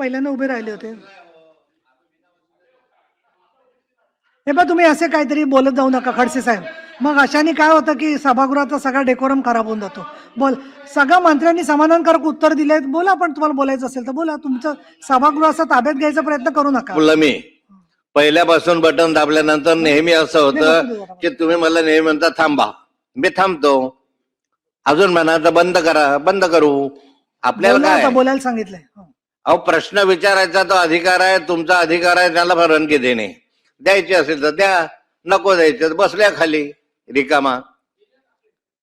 पहिल्यांदा उभे राहिले होते. हे बघ, तुम्ही असे काहीतरी बोलत जाऊ नका खडसे साहेब. मग अशाने काय होतं की सभागृहाचा सगळा डेकोरम खराब होऊन जातो. बोल, सगळ्या मंत्र्यांनी समाधानकारक उत्तर दिले. बोला, पण तुम्हाला बोलायचं असेल तर बोला. तुमचं सभागृहाचा ताब्यात घ्यायचा प्रयत्न करू नका. बोलला मी पहिल्यापासून बटन दाबल्यानंतर नेहमी असं होतं की तुम्ही मला नेहमी म्हणता थांबा, मी थांबतो. अजून म्हणा तर बंद करा, बंद करू. आपल्याला काय बोलायला सांगितलंय. अहो, प्रश्न विचारायचा तो अधिकार आहे, तुमचा अधिकार आहे. त्याला परवानगी देणे, द्यायची असेल तर द्या, नको द्यायचे तर बसल्या खाली रिकामा.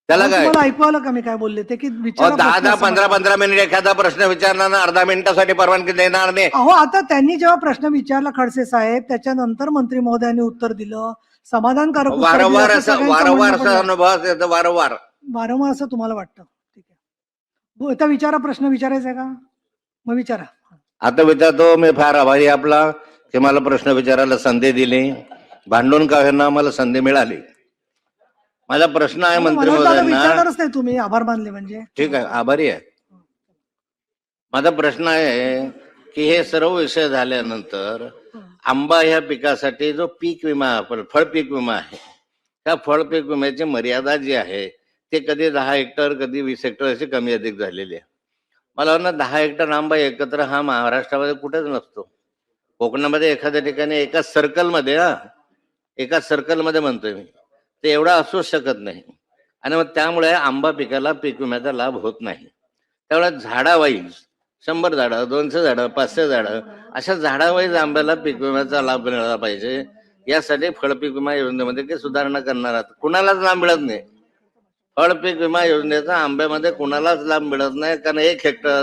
त्याला काय ऐकू आलं का मी काय बोलले ते? की 10 15 मिनिट एखादा प्रश्न विचारणार ना, अर्धा मिनिटासाठी परवानगी देणार नाही. अहो, आता त्यांनी जेव्हा प्रश्न विचारला खडसे साहेब, त्याच्यानंतर मंत्री महोदयांनी उत्तर दिलं, समाधानकारक उत्तर दिलं. वारंवार असा अनुभव येतो, वारंवार असं तुम्हाला वाटतं? ठीक आहे, आता विचारा, प्रश्न विचारायचा का? मग विचारा. आता विचारतो. मी फार आभारी आपला की मला प्रश्न विचारायला संधी दिली. भांडून का होईना मला संधी मिळाली. माझा प्रश्न आहे मंत्री महोदयांना. विचारणारच नाही तुम्ही, आभार मानले म्हणजे ठीक आहे, आभारी आहे. माझा प्रश्न आहे की हे सर्व विषय झाल्यानंतर आंबा ह्या पिकासाठी जो पीक विमा, फळ पीक विमा आहे, त्या फळ पीक विम्याची मर्यादा जी आहे ते कधी 10 हेक्टर, कधी 20 हेक्टर अशी कमी अधिक झालेली आहे. मला वाटतं 10 हेक्टर आंबा एकत्र हा महाराष्ट्रामध्ये कुठेच नसतो. कोकणामध्ये एखाद्या ठिकाणी एकाच सर्कलमध्ये म्हणतोय मी, ते एवढा असूच शकत नाही. आणि मग त्यामुळे आंबा पिकाला पीक विम्याचा लाभ होत नाही. त्यामुळे झाडावाईज 100 झाडं, 200 झाडं, 500 झाडं अशा झाडावाईज आंब्याला पीक विम्याचा लाभ मिळाला पाहिजे. यासाठी फळपीक विमा योजनेमध्ये काही सुधारणा करणार आहात? कुणालाच लाभ मिळत नाही. फळपीक विमा योजनेचा आंब्यामध्ये कुणालाच लाभ मिळत नाही. कारण 1 हेक्टर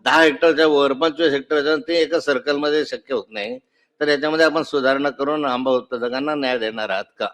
10 हेक्टरच्या वर 25 हेक्टरच्या ते एका सर्कलमध्ये शक्य होत नाही. तर याच्यामध्ये आपण सुधारणा करून आंबा उत्पादकांना न्याय देणार आहात का?